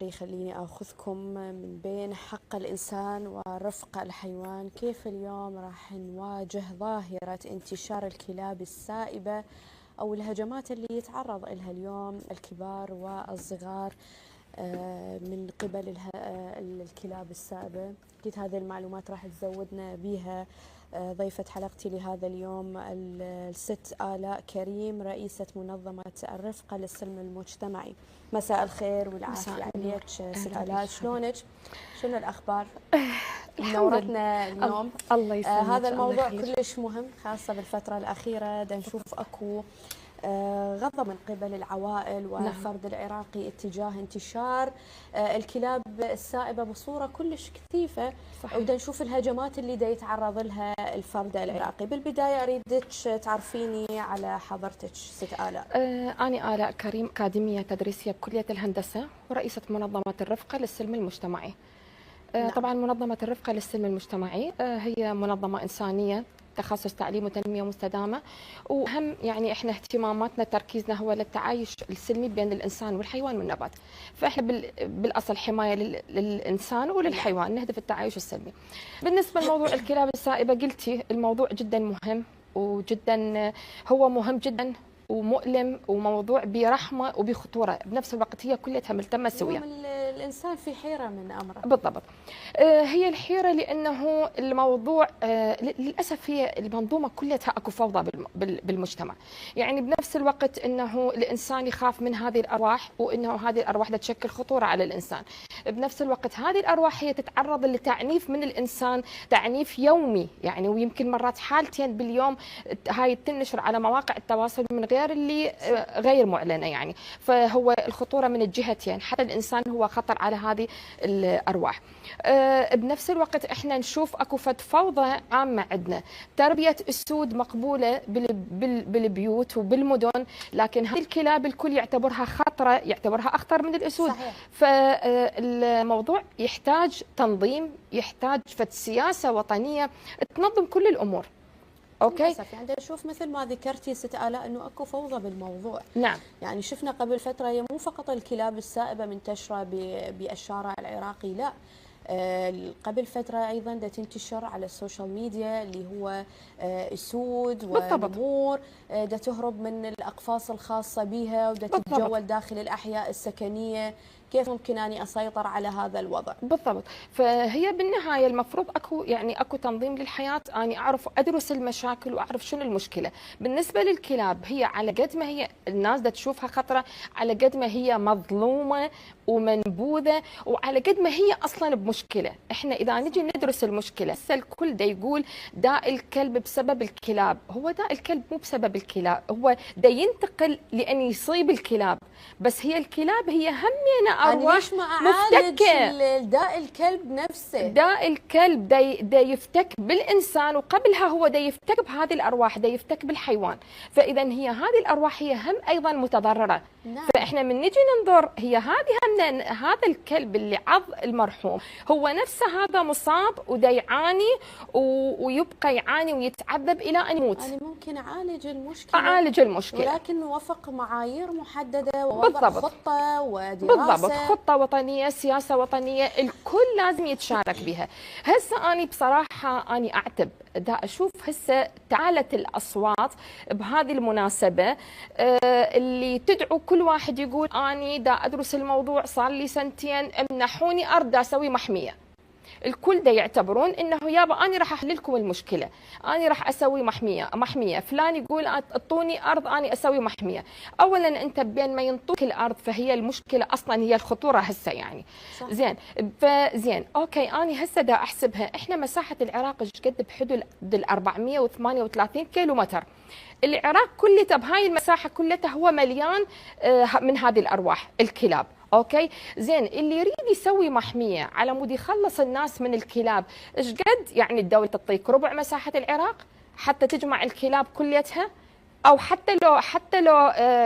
خليني أخذكم من بين حق الإنسان ورفق الحيوان. كيف اليوم راح نواجه ظاهرة انتشار الكلاب السائبة أو الهجمات اللي يتعرض لها اليوم الكبار والصغار من قبل الكلاب السائبة؟ أكيد هذه المعلومات راح تزودنا بها ضيفة حلقتي لهذا اليوم الست آلاء كريم، رئيسة منظمة الرفقة للسلم المجتمعي. مساء الخير والعافية عليك ست آلاء، شلونك؟ شنو الأخبار؟ منورتنا اليوم. الله يسلمك. هذا الموضوع كلش مهم، خاصة بالفترة الأخيرة دا نشوف أكو غضب من قبل العوائل والفرد العراقي اتجاه انتشار الكلاب السائبة بصورة كلش كثيفة، ودا نشوف الهجمات اللي دا يتعرض لها الفرد العراقي. بالبداية أريدك تعرفيني على حضرتك ست آلاء. أنا آلاء كريم، أكاديمية تدريسية بكلية الهندسة ورئيسة منظمة الرفقة للسلم المجتمعي. نعم. طبعا منظمة الرفقة للسلم المجتمعي هي منظمة إنسانية تخصص تعليم وتنمية مستدامة، وهم يعني احنا اهتماماتنا تركيزنا هو للتعايش السلمي بين الانسان والحيوان والنبات. فاحنا بالاصل حماية للانسان وللحيوان، نهدف التعايش السلمي. بالنسبة لموضوع الكلاب السائبة، قلتي الموضوع جدا مهم، وجدا هو مهم جدا ومؤلم، وموضوع برحمه وبخطوره بنفس الوقت. هي كلها ملتمه سويه. الانسان في حيره من امره. بالضبط. هي الحيره لانه الموضوع للاسف هي المنظومه كلها اكو فوضى بالمجتمع. يعني بنفس الوقت انه الانسان يخاف من هذه الارواح، وانه هذه الارواح تشكل خطوره على الانسان. بنفس الوقت هذه الارواح هي تتعرض لتعنيف من الانسان، تعنيف يومي يعني، ويمكن مرات حالتين باليوم هاي تنشر على مواقع التواصل من غير اللي غير معلنه يعني. فهو الخطوره من الجهتين، حتى الانسان هو خطر على هذه الارواح. بنفس الوقت احنا نشوف اكو فوضى عامه عندنا. تربيه اسود مقبوله بالبيوت وبالمدن، لكن هذه الكلاب الكل يعتبرها خطره، يعتبرها اخطر من الاسود. صحيح. فالموضوع يحتاج تنظيم، يحتاج سياسه وطنيه تنظم كل الامور. اوكي. للاسف يعني نشوف مثل ما ذكرتي ست آلاء انه اكو فوضى بالموضوع. نعم. يعني شفنا قبل فتره هي مو فقط الكلاب السائبه منتشره بالشارع العراقي، لا، قبل فتره ايضا دا تنتشر على السوشيال ميديا اللي هو اسود ونمور دا تهرب من الاقفاص الخاصه بها ودا تتجول داخل الاحياء السكنيه. كيف ممكن اني اسيطر على هذا الوضع؟ بالضبط. فهي بالنهايه المفروض اكو تنظيم للحياه، اني اعرف ادرس المشاكل واعرف شنو المشكله. بالنسبه للكلاب، هي على قد ما هي الناس دا تشوفها خطره، على قد ما هي مظلومه ومنبوذه، وعلى قد ما هي اصلا بمشكله. احنا اذا نجي ندرس المشكله، هسه الكل دا يقول داء الكلب بسبب الكلاب. هو داء الكلب مو بسبب الكلاب، هو دا ينتقل لان يصيب الكلاب. بس هي الكلاب هي همينه أرواح ليش ما أعالج داء الكلب نفسه؟ داء الكلب دا يفتك بالإنسان، وقبلها هو دا يفتك بهذه الأرواح، دا يفتك بالحيوان. فإذا هي هذه الأرواح هي هم أيضا متضررة. نعم. فإحنا من نجي ننظر، هي هذا الكلب اللي عض المرحوم هو نفسه هذا مصاب ودا يعاني ويبقى يعاني ويتعذب إلى أن يموت. أنا ممكن أعالج المشكلة ولكن وفق معايير محددة ووضع خطة ودراسة. بالضبط، خطة وطنية، سياسة وطنية، الكل لازم يتشارك بها. هسه أنا بصراحة أنا أعتب دا أشوف هسه تعالت الأصوات بهذه المناسبة اللي تدعو كل واحد يقول أنا دا أدرس الموضوع صار لي سنتين، امنحوني أرض دا أسوي محمية. الكل دا يعتبرون انه يابا انا راح احل لكم المشكله، انا راح اسوي محميه، فلان يقول اعطوني ارض انا اسوي محميه. اولا انت بين ما ينطوك الارض فهي المشكله اصلا، هي الخطوره هسه يعني. صح. زين اوكي، انا هسه دا احسبها. احنا مساحه العراق ايش قد؟ بحدود ال 438 كيلو متر. العراق كلته بهاي المساحه كلها هو مليان من هذه الارواح الكلاب. اوكي زين، اللي يريد يسوي محميه على مود يخلص الناس من الكلاب، ايش قد يعني الدوله تعطيك؟ ربع مساحه العراق حتى تجمع الكلاب كليتها، او حتى لو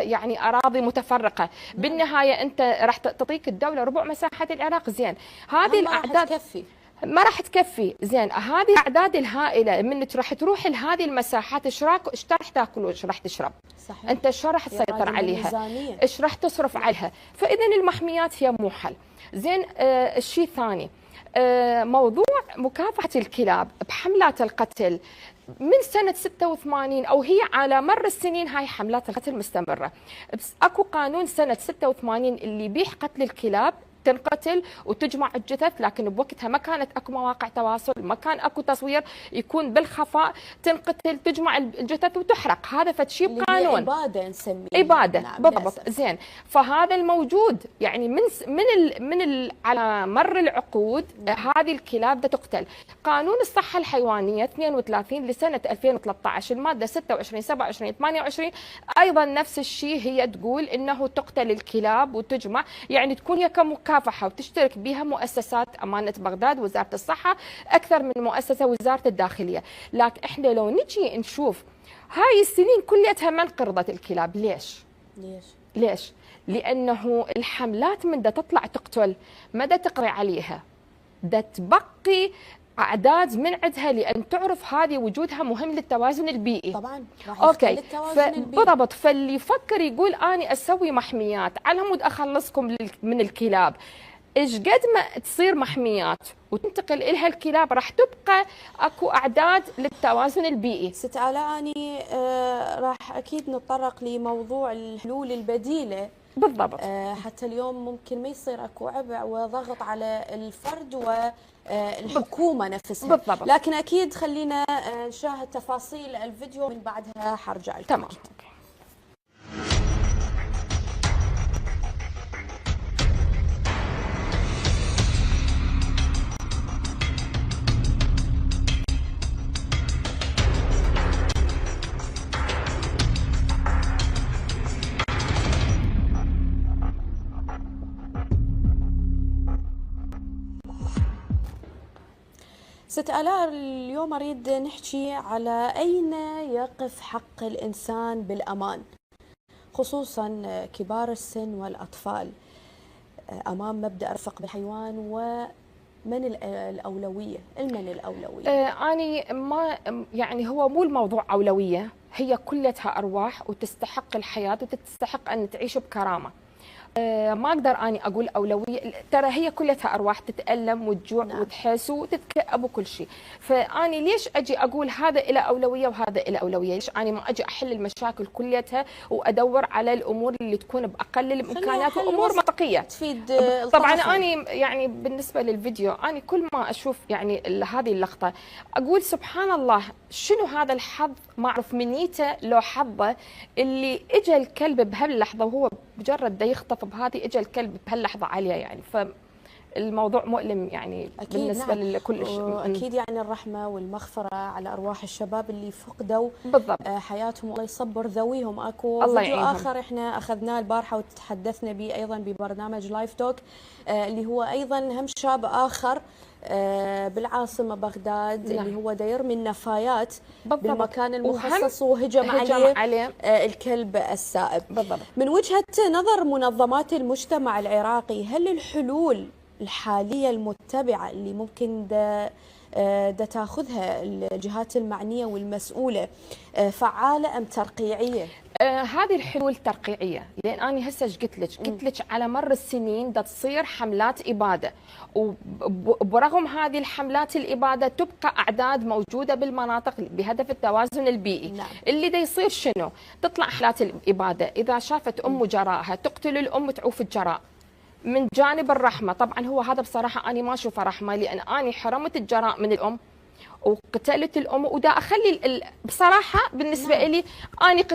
يعني اراضي متفرقه. بالنهايه انت راح تعطيك الدوله ربع مساحه العراق. زين، هذه الاعداد تكفي. ما راح تكفي. زين هذه الاعداد الهائله من راح تروح لهذه المساحات، ايش راح تاكل وايش راح تشرب؟ صحيح. انت شو راح تسيطر عليها؟ ايش راح تصرف عليها؟ فاذا المحميات هي مو حل. زين الشيء الثاني موضوع مكافحه الكلاب بحملات القتل من سنة 86 أو هي على مر السنين، هاي حملات القتل مستمرة. بس أكو قانون سنة 86 اللي يبيح قتل الكلاب، تنقتل وتجمع الجثث، لكن بوقتها ما كانت اكو مواقع تواصل، ما كان اكو تصوير، يكون بالخفاء، تنقتل تجمع الجثث وتحرق. هذا فشي بقانون إبادة نسميه، إبادة. نعم بالضبط. زين فهذا الموجود يعني على مر العقود هذه الكلاب بدها تقتل. قانون الصحة الحيوانية 32 لسنة 2013 المادة 26 27 28 أيضا نفس الشيء، هي تقول إنه تقتل الكلاب وتجمع، يعني تكون هي كمكافحة وتشترك بها مؤسسات أمانة بغداد، وزارة الصحة، أكثر من مؤسسة، وزارة الداخلية. لكن إحنا لو نجي نشوف هاي السنين كليتها من قرضت الكلاب. ليش؟ لأنه الحملات من دا تطلع تقتل ما دا تقري عليها، دا تبقي أعداد من عندها، لأن تعرف هذه وجودها مهم للتوازن البيئي. طبعا راح أوكي. التوازن البيئي. بالضبط. فاللي يفكر يقول أنا أسوي محميات على مود أخلصكم من الكلاب، ايش قد ما تصير محميات وتنتقل إلها الكلاب راح تبقى اكو اعداد للتوازن البيئي. ست آلاء، اني راح اكيد نتطرق لموضوع الحلول البديله. بالضبط. حتى اليوم ممكن ما يصير اكو عبء وضغط على الفرد والحكومه نفسها. بالضبط. لكن اكيد خلينا نشاهد تفاصيل الفيديو، من بعدها حرجع لكم. تمام. ست آلاء، اليوم أريد نحكي على أين يقف حق الإنسان بالأمان، خصوصا كبار السن والأطفال، أمام مبدأ الرفق بالحيوان، ومن الأولوية؟ المن الأولوية؟ أنا ما يعني هو مو الموضوع أولوية، هي كلها أرواح وتستحق الحياة وتستحق أن تعيش بكرامة. ما اقدر اني اقول اولويه، ترى هي كلها ارواح تتالم وتجوع. نعم. وتحس وتتكئب وكل شيء. فاني ليش اجي اقول هذا له اولويه وهذا له اولويه؟ ليش اني ما اجي احل المشاكل كلها وادور على الامور اللي تكون باقل الامكانيات وامور منطقيه تفيد طبعا. اني يعني بالنسبه للفيديو اني كل ما اشوف يعني هذه اللقطه اقول سبحان الله، شنو هذا الحظ، ما اعرف منيته لو حظه اللي اجى الكلب بهاللحظه وهو مجرد دا يخطف بهذه، اجى الكلب بهاللحظه عليه يعني. فالموضوع مؤلم يعني بالنسبه. نعم. لكل شيء. اكيد يعني الرحمه والمغفره على ارواح الشباب اللي فقدوا بالضبط حياتهم، الله يصبر ذويهم. اكو الله فيديو يعينهم. اخر احنا اخذناه البارحه وتحدثنا به ايضا ببرنامج لايف توك، اللي هو ايضا هم شاب اخر بالعاصمه بغداد. نعم. اللي هو دا يرمي النفايات بالمكان المخصص وهجم عليه الكلب السائب. بالضبط. من وجهه نظر منظمات المجتمع العراقي، هل الحلول الحاليه المتبعه اللي ممكن دا تاخذها الجهات المعنيه والمسؤوله فعاله ام ترقيعيه؟ هذه الحلول ترقيعيه، لان انا هسه قلت لك على مر السنين دا تصير حملات اباده، وبرغم هذه الحملات الاباده تبقى اعداد موجوده بالمناطق بهدف التوازن البيئي. نعم. اللي دا يصير شنو؟ تطلع حملات الاباده، اذا شافت ام جراها تقتل الام تعوف الجراء. من جانب الرحمه، طبعا هو هذا بصراحه انا ما اشوفه رحمه، لان انا حرمت الجراء من الام وقتلت الام، ودا اخلي بصراحه بالنسبه نعم. لي اني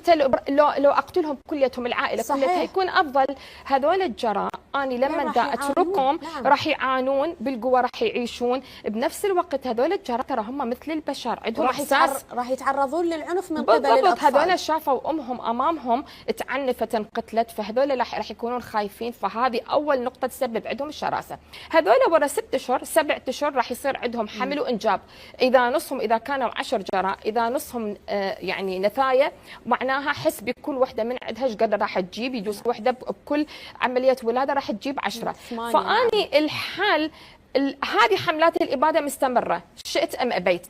لو اقتلهم كليتهم العائله كلها يكون افضل. هذول الجراء اني لما دا اتركهم نعم. راح يعانون بالقوه، راح يعيشون. بنفس الوقت هذول الجراء ترى هم مثل البشر، عندهم احساس، راح يتعرضون للعنف من قبل الاطفال. هذول شافوا امهم امامهم تعنفت انقتلت، فهذول راح يكونون خايفين. فهذه اول نقطه تسبب عندهم الشراسه. هذول ورا 6 اشهر 7 اشهر راح يصير عندهم حمل وانجاب. اذا نصهم، اذا كانوا 10 جراء، اذا نصهم يعني نثايا، معناها حس بكل وحده من عندها ايش قد راح تجيب. يجوز وحده بكل عمليه ولاده راح تجيب 10. فاني الحل هذه حملات الاباده مستمره شئت ام ابيت.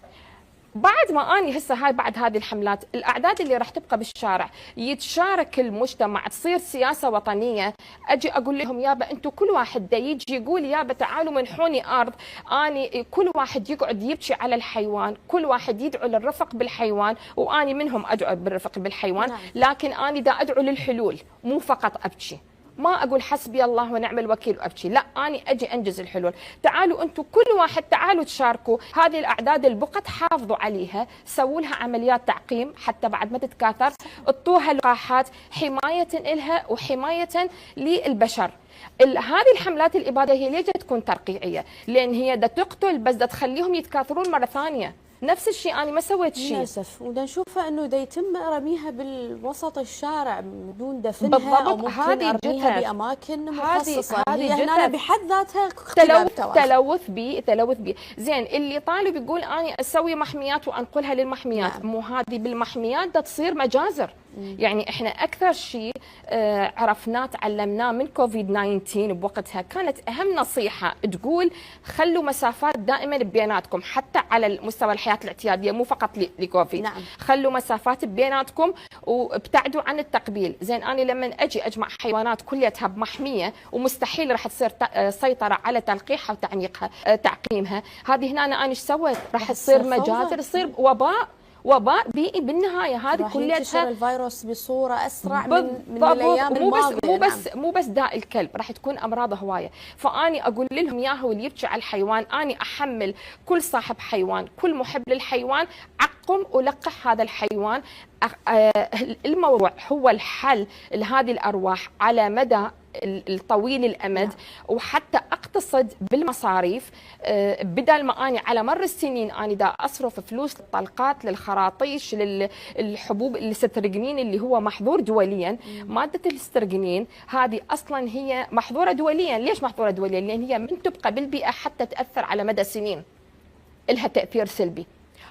بعد ما اني هسه هاي بعد هذه الحملات الاعداد اللي راح تبقى بالشارع يتشارك المجتمع تصير سياسه وطنيه، اجي اقول لهم يابا انتم كل واحد دا يجي يقول يابا تعالوا منحوني ارض، اني كل واحد يقعد يبكي على الحيوان، كل واحد يدعو للرفق بالحيوان، واني منهم ادعو بالرفق بالحيوان، لكن اني دا ادعو للحلول مو فقط ابكي. ما اقول حسبي الله ونعم الوكيل وابكي، لا اني اجي انجز الحلول. تعالوا انتم كل واحد تعالوا تشاركوا هذه الاعداد اللي بقت حافظوا عليها، سووا لها عمليات تعقيم حتى بعد ما تتكاثر، اعطوها لقاحات حمايه لها وحمايه للبشر. هذه الحملات الاباده هي ليش تكون ترقيعيه؟ لان هي دا تقتل بس دا تخليهم يتكاثرون مره ثانيه. نفس الشيء انا ما سويت شيء للاسف، ودا نشوفها انه دا يتم رميها بالوسط الشارع بدون دفنها او ممكن ارميها باماكن مخصصه. هي هنا بحد ذاتها تلوث بي. زين اللي طالب يقول اني اسوي محميات وانقلها للمحميات، نعم. مو هذه بالمحميات دا تصير مجازر. يعني احنا اكثر شيء عرفناه تعلمناه من كوفيد 19 بوقتها كانت اهم نصيحه تقول خلوا مسافات دائما بيناتكم حتى على المستوى الحياه الاعتياديه مو فقط لكوفيد، نعم. خلوا مسافات بيناتكم وابتعدوا عن التقبيل. زين انا لما اجي اجمع حيوانات كليتها بمحميه ومستحيل راح تصير سيطره على تلقيحها وتعميقها تعقيمها، هذه هنا انا ايش سويت؟ راح تصير مجازر، تصير وباء بيئي بالنهايه. هذه كلها ينتشر الفيروس بصوره اسرع من الايام الماضيه. مو بس داء الكلب، راح تكون امراض هوايه. فاني اقول لهم ياهو واللي يبكي على الحيوان، اني احمل كل صاحب حيوان، كل محب للحيوان، عقم ولقح هذا الحيوان. الموضوع هو الحل لهذه الارواح على مدى الطويل الامد، وحتى اقتصد بالمصاريف، بدل ما اني على مر السنين اني دا اصرف فلوس للطلقات للخراطيش للحبوب الاسترجنين اللي هو محظور دوليا. ماده الاسترجنين هذه اصلا هي محظوره دوليا. ليش محظوره دوليا؟ لان هي من تبقى بالبيئه حتى تاثر على مدى سنين، لها تاثير سلبي.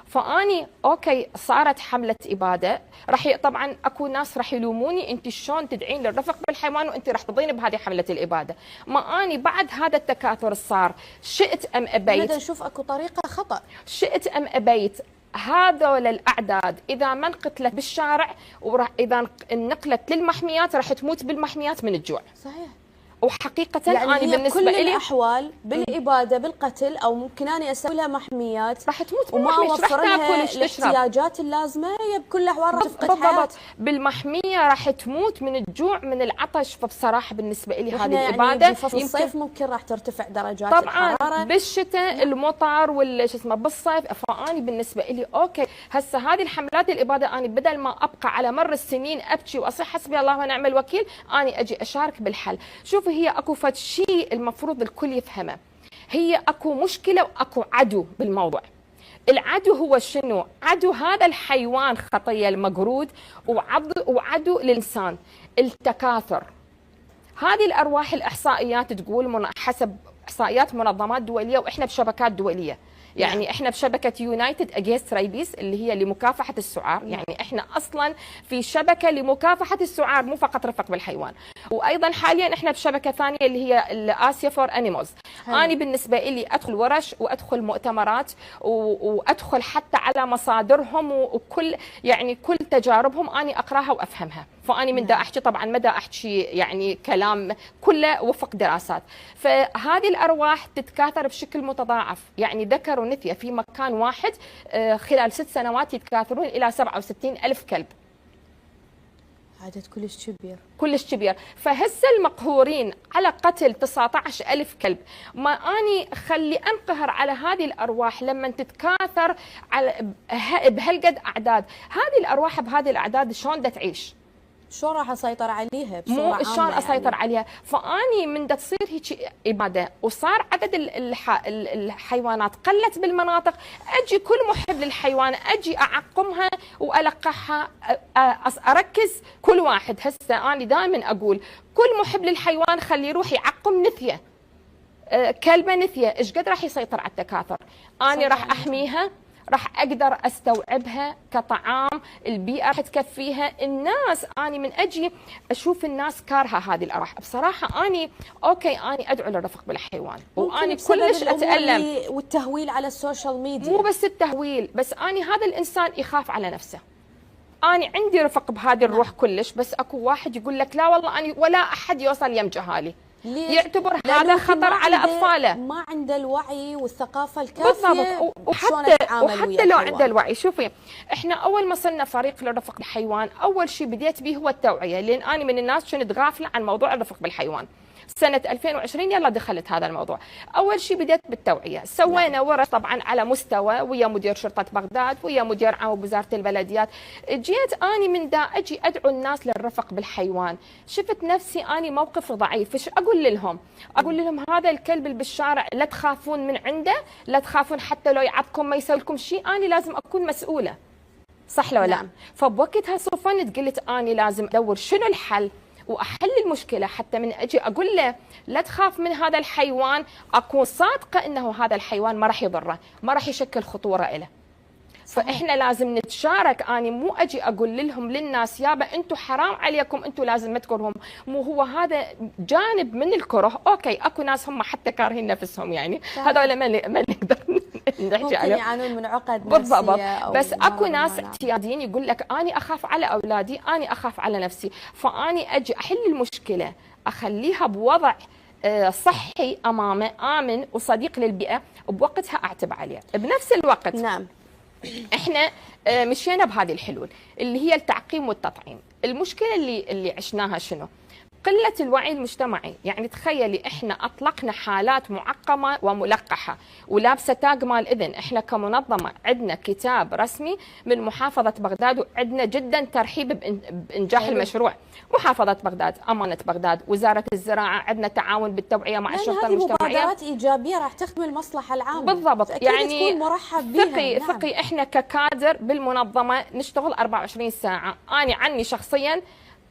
فاني اوكي صارت حمله اباده، راح طبعا اكو ناس راح يلوموني انت شلون تدعين للرفق بالحيوان وانت راح تضين بهذه حمله الاباده. ما اني بعد هذا التكاثر صار شئت ام ابيت، نشوف اكو طريقه خطا، شئت ام ابيت هذول الاعداد اذا ما انقتلت بالشارع وراح اذا انقلت للمحميات راح تموت بالمحميات من الجوع. صحيح. وحقيقة يعني أنا بالنسبة لي كل الأحوال بالإبادة بالقتل أو ممكن أنا أسوي لها محميات راح تموت وما أوفر لها الاحتياجات الاحتياجات اللازمة، هي بكل الأحوال راح تفقد بالضبط. بالمحمية راح تموت من الجوع من العطش. فبصراحة بالنسبة لي هذه الإبادة يعني بفصل الصيف ممكن راح ترتفع درجات طبعا الحرارة، بالشتاء المطر وش اسمه بالصيف. فأني بالنسبة لي أوكي هسه هذه الحملات الإبادة أنا بدل ما أبقى على مر السنين أبكي وأصيح حسبي الله ونعم الوكيل، أنا أجي أشارك بالحل. شوفي هي أكو شيء المفروض الكل يفهمه، هي اكو مشكله واكو عدو بالموضوع. العدو هو شنو؟ عدو هذا الحيوان خطيه المقرود، وعدو الانسان التكاثر. هذه الارواح الاحصائيات تقول حسب احصائيات منظمات دوليه، واحنا بشبكات دوليه، يعني احنا بشبكه يونايتد اجينست ريبيس اللي هي لمكافحه السعار، يعني احنا اصلا في شبكه لمكافحه السعار مو فقط رفق بالحيوان. وايضا حاليا احنا بشبكه ثانيه اللي هي اسيا فور انيمالز. انا بالنسبه لي ادخل ورش وادخل مؤتمرات وادخل حتى على مصادرهم وكل يعني كل تجاربهم اني اقراها وافهمها. فاني من دا احكي طبعا ما دا احكي يعني كلام كله وفق دراسات. فهذه الارواح تتكاثر بشكل متضاعف، يعني ذكر ونثيه في مكان واحد خلال 6 سنوات يتكاثرون الى 67,000 كلب. عدد كلش كبير. فهسه المقهورين على قتل 19,000 كلب، ما اني خلي انقهر على هذه الارواح لما تتكاثر على بهالقد اعداد. هذه الارواح بهذه الاعداد شلون بدها تعيش؟ شلون راح اسيطر عليها مو شلون اسيطر عليها؟ فاني من دا تصير هيك اباده وصار عدد الحيوانات قلت بالمناطق، اجي كل محب للحيوان اجي اعقمها والقحها، اركز كل واحد. هسه اني دائما اقول كل محب للحيوان خليه يروح يعقم نثيه، كلبه نثيه، ايش قد راح يسيطر على التكاثر؟ اني راح احميها، راح اقدر استوعبها كطعام، البيئه راح تكفيها. الناس اني من اجي اشوف الناس كارهه هذه الارواح، بصراحه اني اوكي اني ادعو للرفق بالحيوان، واني كلش اتالم والتهويل على السوشيال ميديا. مو بس التهويل، بس اني هذا الانسان يخاف على نفسه. أنا عندي رفق بهذه الروح كلش، بس أكو واحد يقول لك لا والله أنا ولا أحد يوصل يم جهالي، يعتبر هذا خطر على أطفاله، ما عنده الوعي والثقافة الكافية. بالضبط. وحتى لو عنده الوعي. شوفي، إحنا أول ما صرنا فريق للرفق بالحيوان، أول شيء بديت به هو التوعية، لأن أنا من الناس كنت غافلة عن موضوع الرفق بالحيوان. سنة 2020 يلا دخلت هذا الموضوع. أول شيء بديت بالتوعية، سوينا ورش طبعا على مستوى ويا مدير شرطة بغداد ويا مدير عام وزارة البلديات. جيت أني من دا أجي أدعو الناس للرفق بالحيوان، شفت نفسي أني موقف ضعيف. إيش أقول لهم؟ أقول لهم هذا الكلب اللي بالشارع لا تخافون من عنده، لا تخافون حتى لو يعضكم ما يسوي لكم شيء، أنا لازم أكون مسؤولة، صح لو لا؟ نعم. فبوقتها صفنت قلت أني لازم أدور شنو الحل واحل المشكله، حتى من اجي اقول له لا تخاف من هذا الحيوان، اكون صادقه انه هذا الحيوان ما راح يضره، ما راح يشكل خطوره له. فاحنا لازم نتشارك. اني مو اجي اقول لهم للناس يابا انتم حرام عليكم انتم لازم ما تكرههم، مو هو هذا جانب من الكره. اوكي اكو ناس هم حتى كارهين نفسهم، يعني هذول ما نقدر نحكي عليهم، يعانون من عقد بالضبط. بس اكو ناس اعتياديين يقول لك اني اخاف على اولادي، اني اخاف على نفسي، فاني اجي احل المشكله اخليها بوضع صحي امامه، امن وصديق للبيئه، بوقتها اعتب عليه. بنفس الوقت نعم احنا مشينا بهذه الحلول اللي هي التعقيم والتطعيم. المشكله اللي عشناها شنو؟ قله الوعي المجتمعي. يعني تخيلي احنا اطلقنا حالات معقمه وملقحه ولابسه تاج مال اذن. احنا كمنظمه عندنا كتاب رسمي من محافظه بغداد، وعندنا جدا ترحيب بانجاح المشروع. محافظه بغداد، امانه بغداد، وزاره الزراعه، عندنا تعاون بالتوعيه مع الشرطه المجتمعيه. هذه مبادرات ايجابيه راح تخدم المصلحه العامه بالضبط. يعني تكون مرحب بها. ثقي احنا ككادر بالمنظمه نشتغل 24 ساعه. انا عني شخصيا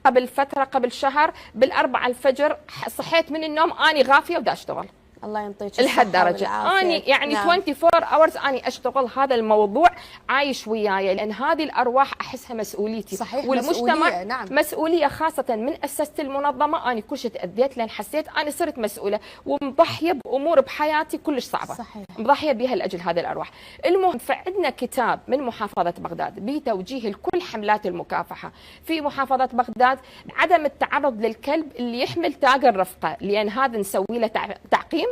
قبل فتره، قبل شهر بالأربعة الفجر صحيت من النوم اني غافيه ودا اشتغل. الله ينطيك لهالدرجه اني يعني نعم. 24 اورز اني اشتغل. هذا الموضوع عايش وياي، لان هذه الارواح احسها مسؤوليتي. صحيح. والمجتمع مسؤولية. نعم. مسؤوليه، خاصه من اسست المنظمه اني كل شيء تاذيت لان حسيت اني صرت مسؤوله ومضحيه بامور بحياتي كلش صعبه. صحيح. مضحيه بها لاجل هذه الارواح. المهم فعندنا كتاب من محافظه بغداد بتوجيه لكل حملات المكافحه في محافظه بغداد، عدم التعرض للكلب اللي يحمل تاج الرفقه، لان هذا نسوي له تعقيم،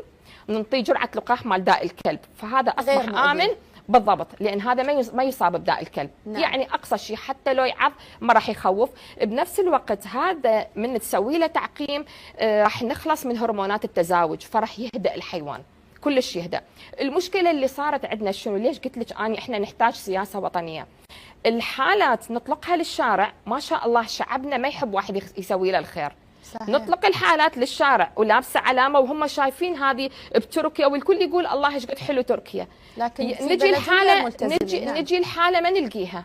نعطيه جرعه لقاح مال داء الكلب، فهذا اصبح امن. بالضبط، لان هذا ما يصاب بداء الكلب. نعم. يعني اقصى شيء حتى لو يعض ما راح يخوف. بنفس الوقت هذا من تسوي له تعقيم راح نخلص من هرمونات التزاوج، فراح يهدأ الحيوان كلش يهدأ. المشكله اللي صارت عندنا شنو؟ ليش قلت لك اني احنا نحتاج سياسه وطنيه. الحالات نطلقها للشارع، ما شاء الله شعبنا ما يحب واحد يسوي له الخير. صحيح. نطلق الحالات للشارع ولابسه علامه وهم شايفين هذه بتركيا، والكل يقول الله ايش قد حلو تركيا. لكن نجي الحاله نجي الحاله ما نلقيها،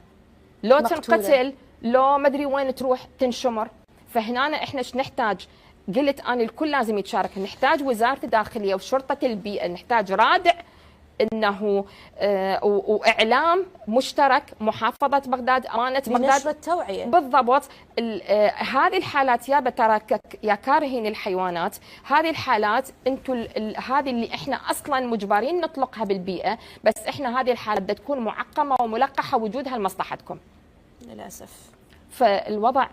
لو مقتولة. تنقتل، لو ما ادري وين تروح تنشمر. فهنا احنا ايش نحتاج؟ قلت انا الكل لازم يتشارك. نحتاج وزاره الداخليه وشرطه البيئه، نحتاج رادع انه واعلام مشترك، محافظه بغداد، امانه بغداد، لنشر التوعيه. بالضبط. هذه الحالات يا ترى يا كارهين الحيوانات، هذه الحالات انتم هذه اللي احنا اصلا مجبرين نطلقها بالبيئه، بس احنا هذه الحالات بدها تكون معقمه وملقحه وجودها لمصلحتكم للاسف. فالوضع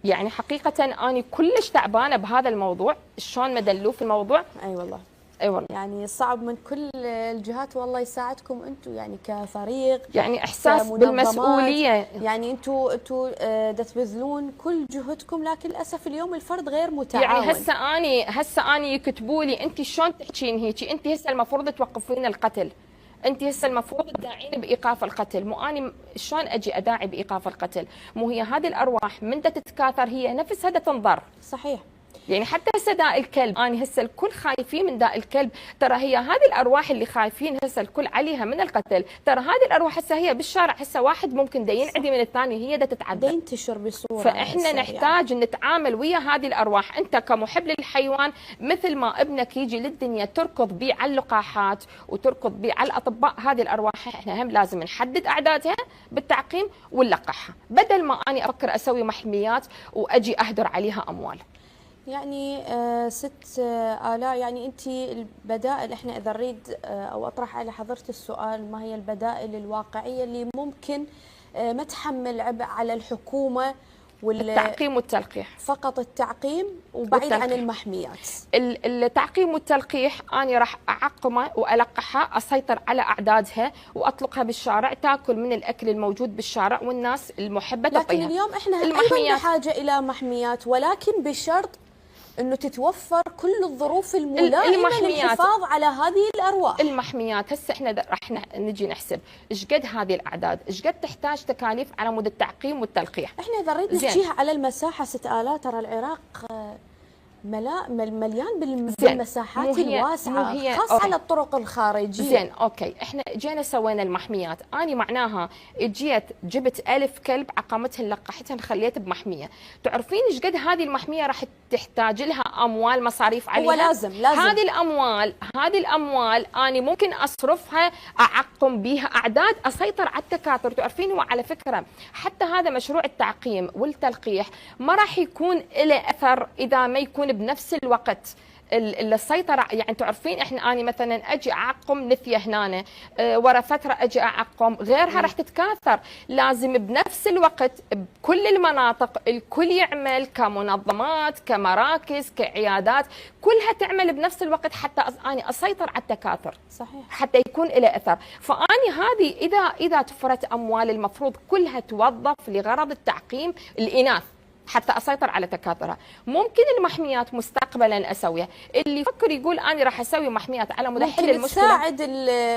يعني حقيقه اني كلش تعبانه بهذا الموضوع، شلون مدلوه في الموضوع. اي والله. اي والله. يعني صعب من كل الجهات، والله يساعدكم انتم يعني كفريق، يعني احساس بالمسؤوليه. يعني انتم تبذلون كل جهدكم، لكن للاسف اليوم الفرد غير متعاون. يعني هسه اني يكتبوا لي انت شلون تحكين هيك؟ انت هسه المفروض توقفين القتل، انت هسه المفروض تداعين بايقاف القتل. مو اني شلون اجي اداعي بايقاف القتل؟ مو هي هذه الارواح من تتكاثر هي نفسها تنضر. صحيح. يعني حتى هسه داء الكلب، انا هسه الكل خايفين من داء الكلب، ترى هي هذه الارواح اللي خايفين هسه الكل عليها من القتل، ترى هذه الارواح هسه هي بالشارع، هسه واحد ممكن دا ينعدي من الثاني، هي دا تتعدى، ينتشر بصوره، فاحنا نحتاج نتعامل ويا هذه الارواح. انت كمحب للحيوان مثل ما ابنك يجي للدنيا تركض بيه على اللقاحات وتركض بيه على الاطباء، هذه الارواح احنا هم لازم نحدد اعدادها بالتعقيم ونلقحها، بدل ما اني افكر اسوي محميات واجي اهدر عليها اموال. يعني ست آلاء، يعني انت البدائل، احنا اذا نريد او اطرح على حضرتك السؤال، ما هي البدائل الواقعيه اللي ممكن ما تحمل عبء على الحكومه؟ التعقيم والتلقيح فقط التعقيم وبعيد عن المحميات. التعقيم والتلقيح انا راح اعقمه والقحها، اسيطر على اعدادها واطلقها بالشارع، تاكل من الاكل الموجود بالشارع والناس المحبه لكن تطيها. اليوم احنا ايضا بحاجه الى محميات، ولكن بشرط انه تتوفر كل الظروف الملائمه للحفاظ على هذه الارواح. المحميات هسه احنا راح نجي نحسب ايش قد هذه الاعداد، ايش قد تحتاج تكاليف على مود التعقيم والتلقيح. احنا اذا نريد نحكيها على المساحه 6000، ترى العراق مليان بالمساحات الواسعه، خاصه على الطرق الخارجيه. زين اوكي، احنا جينا سوينا المحميات، اني معناها جيت جبت 1000 كلب عقمتهن لقحتهن خليت بمحميه، تعرفين ايش قد هذه المحميه راح تحتاج لها اموال مصاريف عليها؟ ولازم هذه الاموال اني ممكن اصرفها اعقم بها اعداد، اسيطر على التكاثر. تعرفين هو على فكره حتى هذا مشروع التعقيم والتلقيح ما راح يكون له اثر اذا ما يكون بنفس الوقت السيطرة. يعني تعرفين احنا اني مثلا اجي اعقم نثيه هنا، ورا فتره اجي اعقم غيرها راح تتكاثر، لازم بنفس الوقت بكل المناطق الكل يعمل، كمنظمات كمراكز كعيادات، كلها تعمل بنفس الوقت حتى اني اسيطر على التكاثر. صحيح. حتى يكون له اثر. فاني هذه اذا توفرت اموال المفروض كلها توظف لغرض التعقيم الاناث حتى اسيطر على تكاثرها. ممكن المحميات مستقبلا اسويها، اللي يفكر يقول انا راح اسوي محميات على مود حل المشكله، تساعد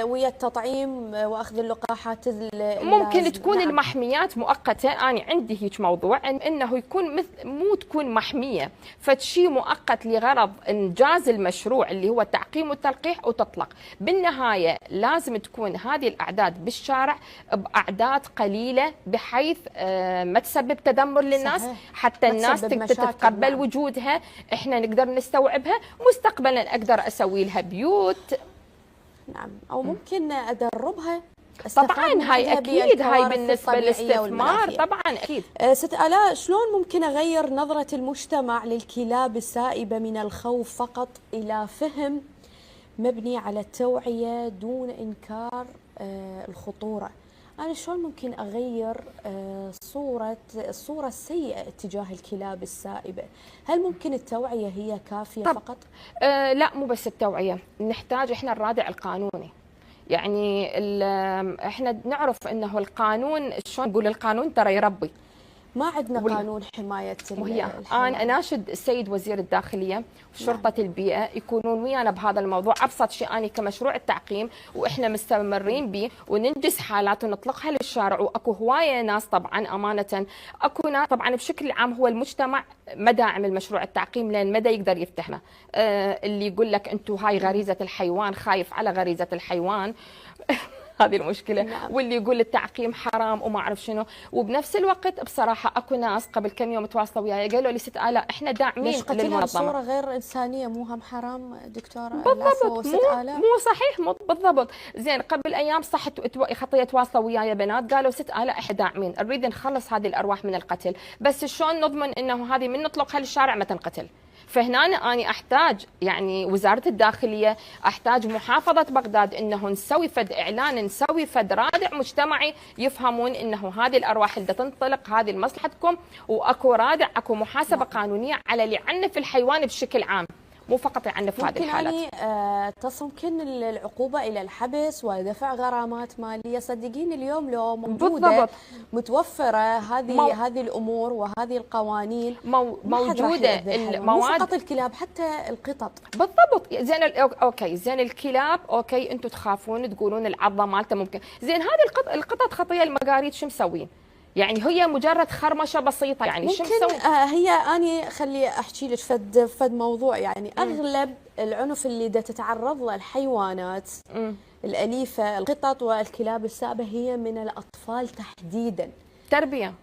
ويا التطعيم واخذ اللقاحات ممكن تكون نعم. المحميات مؤقته. انا عندي هيك موضوع انه يكون مو تكون محميه فشيء مؤقت لغرض انجاز المشروع اللي هو التعقيم والتلقيح وتطلق. بالنهايه لازم تكون هذه الاعداد بالشارع باعداد قليله بحيث ما تسبب تدمر للناس. صحيح. حتى الناس تتقبل نعم. وجودها، احنا نقدر نستوعبها، مستقبلا اقدر اسوي لها بيوت. نعم، او ممكن ادربها. طبعا هاي اكيد، هاي بالنسبه للاستثمار طبعا اكيد. ست آلاء، شلون ممكن اغير نظره المجتمع للكلاب السائبه من الخوف فقط الى فهم مبني على التوعيه دون انكار الخطوره؟ أنا شلون ممكن أغير الصورة السيئة اتجاه الكلاب السائبة؟ هل ممكن التوعية هي كافية فقط؟ لا، مو بس التوعية، نحتاج إحنا الرادع القانوني. يعني إحنا نعرف إنه القانون، شلون نقول، القانون ترى يربي. ما عندنا قانون حماية الحيوان. أنا أناشد السيد وزير الداخلية وشرطة البيئة يكونون ويانا بهذا الموضوع. أبسط شيء أنا كمشروع التعقيم وإحنا مستمرين به وننجز حالات ونطلقها للشارع، وأكو هواية ناس طبعا أمانة، أكو ناس طبعا بشكل عام هو المجتمع ما داعم المشروع التعقيم لأن مدى يقدر يفتهمه. اللي يقول لك أنتم هاي غريزة الحيوان، خايف على غريزة الحيوان هذه المشكله. نعم. واللي يقول التعقيم حرام وما اعرف شنو. وبنفس الوقت بصراحه اكو ناس قبل كم يوم تواصلوا وياي قالوا لي ست آلاء احنا داعمين للمنظمه. بصوره غير انسانيه، مو هم حرام دكتوره؟ بالضبط، مو صحيح، مو بالضبط. زين قبل ايام صح خطيه تواصلوا وياي بنات قالوا ست آلاء احنا داعمين، نريد نخلص هذه الارواح من القتل، بس شلون نضمن انه هذه من نطلقها للشارع ما تنقتل؟ فهنا أنا أحتاج يعني وزارة الداخلية، أحتاج محافظة بغداد إنه نسوي فد إعلان، نسوي فد رادع مجتمعي يفهمون إنه هذه الأرواح اللي تنطلق هذه لمصلحتكم، وأكو رادع، أكو محاسبة قانونية على اللي يعنف الحيوان بشكل عام، مو فقط يعنف هذه الحالات. يعني تصل العقوبة إلى الحبس ودفع غرامات مالية. صدقين اليوم لو موجودة بالضبط. متوفرة هذه الأمور وهذه القوانين موجودة، مو فقط الكلاب حتى القطط. بالضبط. زين اوكي، زين الكلاب اوكي انتم تخافون تقولون العضة مالته ممكن، زين هذه القطط خطية المقاريد شو مسوين؟ يعني هي مجرد خرمشه بسيطه، يعني شو ممكن مسوي؟ هي اني خلي احكي لك فد موضوع، يعني اغلب العنف اللي دا تتعرض له الحيوانات الاليفه، القطط والكلاب السائبه، هي من الاطفال تحديدا. تربيه.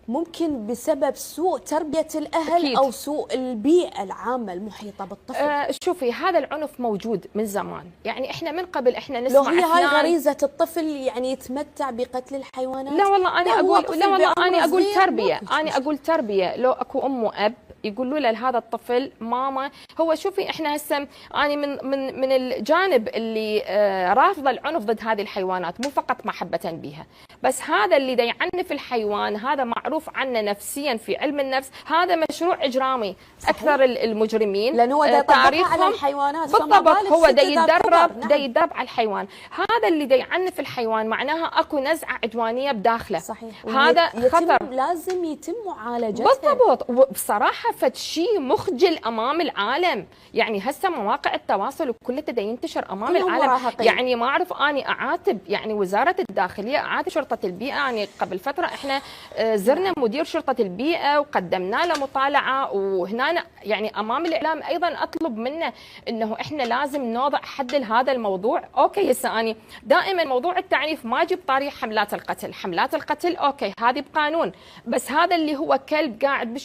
ممكن بسبب سوء تربيه الاهل أكيد. او سوء البيئه العامه المحيطه بالطفل. شوفي هذا العنف موجود من زمان، يعني احنا من قبل احنا نسمع لو هي هاي أفلام. غريزه الطفل يعني يتمتع بقتل الحيوانات. لا والله انا اقول، لا والله انا اقول تربيه، انا انا اقول تربيه. لو اكو ام واب يقولوا له لهذا الطفل ماما، هو شوفي احنا هسه انا من الجانب اللي رافضه العنف ضد هذه الحيوانات، مو فقط محبه بها، بس هذا اللي دا يعنف الحيوان هذا معروف عنه نفسيا في علم النفس، هذا مشروع اجرامي. صحيح. اكثر المجرمين لان هو دا يطبقها على الحيوانات، بالضبط، هو دا يتدرب على الحيوان. هذا اللي دا يعنف الحيوان معناها اكو نزعه عدوانيه بداخله. صحيح. هذا خطر، لازم يتم معالجته. بالضبط. وبصراحه فد شيء مخجل امام العالم، يعني هسه مواقع التواصل وكله دا ينتشر امام العالم. مراهقين. يعني ما اعرف اني اعاتب يعني وزاره الداخليه، اعاتب شرطه البيئه. يعني قبل فتره احنا زرنا مدير شرطه البيئه وقدمنا له مطالعه، وهنا يعني امام الاعلام ايضا اطلب منه انه احنا لازم نوضع حد لهذا الموضوع. اوكي هسه اني دائما موضوع التعنيف ما اجيب طريق حملات القتل، حملات القتل اوكي هذه بقانون، بس هذا اللي هو كلب قاعد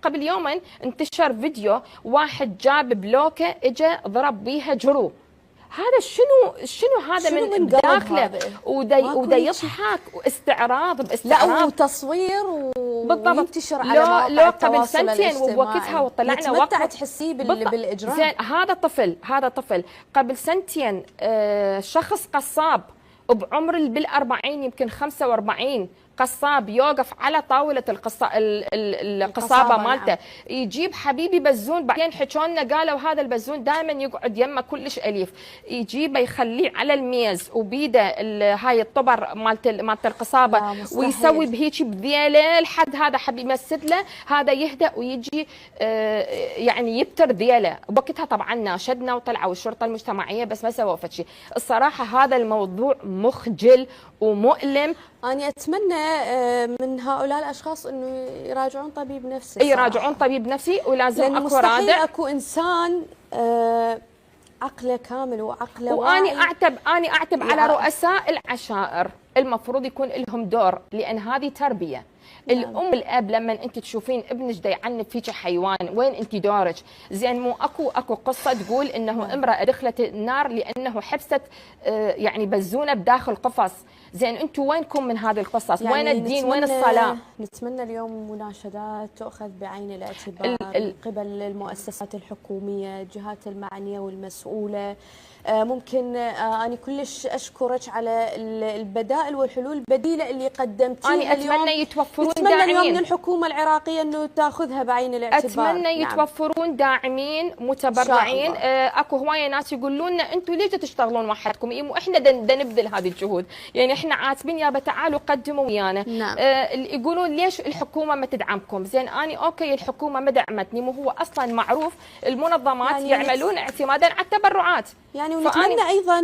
قبل يومين انتشر فيديو واحد جاب بلوكه اجى ضرب بيها جرو. هذا شنو هذا من داخله، ودا يضحك واستعراض باستعراض. لا وتصوير وينتشر على مواقع لو التواصل قبل سنتين وبوقتها وطلعنا وقت تحسيه بالاجرام. زين هذا طفل قبل سنتين شخص قصاب بعمر بالأربعين يمكن 45 قصاب يوقف على طاولة القصابة مالته، يجيب حبيبي بزون. بعدين حكونا قالوا هذا البزون دائما يقعد يمه كلش أليف، يجيبه يخليه على الميز وبيده هاي الطبر مالت القصابة ويسوي بهيك بذيله لحد هذا حبيبي يمسد له، هذا يهدأ ويجي يعني يبتر ذيله. وقتها طبعا ناشدنا وطلعوا الشرطة المجتمعية بس ما سووا فد شيء. الصراحة هذا الموضوع مخجل ومؤلم. أنا أتمنى من هؤلاء الأشخاص إنه يراجعون طبيب نفسي. يراجعون طبيب نفسي، ولازم أكو رادع، أكو إنسان عقله كامل وعقله وأني أعتب على رؤساء العشائر، المفروض يكون لهم دور، لأن هذه تربية. الام الاب لما انت تشوفين ابنك دا يعنف فيك حيوان، وين انت دورك؟ زين مو اكو قصه تقول انه امراه دخلت النار لانه حبست يعني بزونه بداخل قفص. زين انتم وينكم من هذه القصص؟ يعني وين الدين؟ وين الصلاه؟ نتمنى اليوم مناشدات تؤخذ بعين الاعتبار من قبل المؤسسات الحكوميه، الجهات المعنيه والمسؤوله. ممكن أنا كلش أشكرك على البدائل والحلول البديلة اللي قدمتيها. أنا أتمنى يتوفرون داعمين. داعمين اليوم من الحكومة العراقية أنه تأخذها بعين الاعتبار. أتمنى يتوفرون داعمين متبرعين. أكو هواية ناس يقولون لنا أنتم ليش تشتغلون وحدكم؟ إحنا نبذل هذه الجهود، يعني إحنا عاتبين يابا تعالوا قدموا ويانا. نعم. يقولون ليش الحكومة ما تدعمكم؟ زين أنا أوكي الحكومة ما دعمتني، مو هو أصلا معروف المنظمات يعني يعملون اعتمادا على التبرعات. يعني ونتمنى ايضا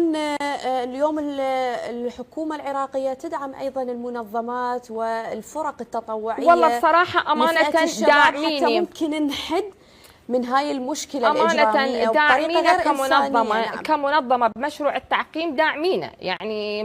اليوم الحكومه العراقيه تدعم ايضا المنظمات والفرق التطوعيه. والله بصراحه امانه داعميني، حتى ممكن نحد من هاي المشكله الإجرامية داعمينه كمنظمه. نعم. كمنظمه بمشروع التعقيم داعمينه، يعني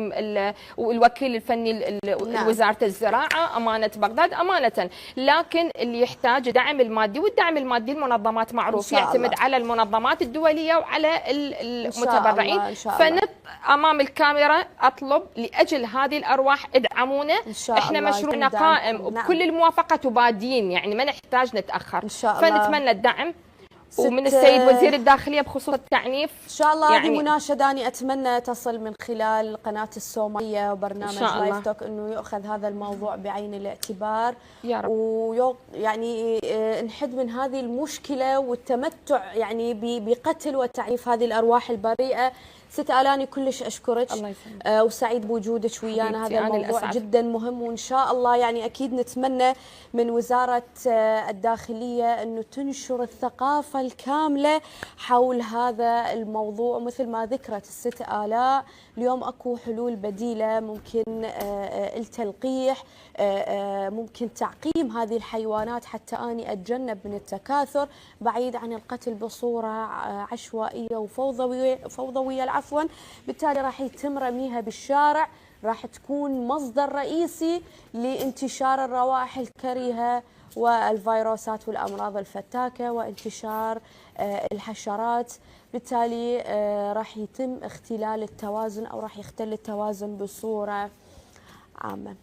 والوكيل الفني نعم. وزاره الزراعه امانه بغداد امانه. لكن اللي يحتاج دعم المادي، والدعم المادي المنظمات معروف يعتمد على المنظمات الدوليه وعلى المتبرعين. فنط امام الكاميرا اطلب لاجل هذه الارواح ادعمونا. احنا مشروعنا قائم وبكل الموافقه تبادين، يعني ما نحتاج نتاخر. إن شاء الله. فنتمنى الدعم ومن السيد وزير الداخلية بخصوص التعنيف. إن شاء الله يعني هذه مناشدة أنا أتمنى تصل من خلال قناة السومالية وبرنامج لايف توك، أنه يؤخذ هذا الموضوع بعين الاعتبار يا رب. يعني نحد من هذه المشكلة والتمتع يعني بقتل وتعنيف هذه الأرواح البريئة. ست آلاني كلش أشكرك. الله يسلمك. وسعيد بوجودك ويانا. هذا الموضوع جدا مهم، وإن شاء الله يعني أكيد نتمنى من وزارة الداخلية أنه تنشر الثقافة الكاملة حول هذا الموضوع. مثل ما ذكرت الست آلاء، اليوم أكو حلول بديلة، ممكن التلقيح، ممكن تعقيم هذه الحيوانات حتى أني أتجنب من التكاثر، بعيد عن القتل بصورة عشوائية وفوضوية العفو. بالتالي راح يتم رميها بالشارع، راح تكون مصدر رئيسي لانتشار الروائح الكريهة والفيروسات والأمراض الفتاكة وانتشار الحشرات. بالتالي راح يتم اختلال التوازن أو راح يختل التوازن بصورة عامة.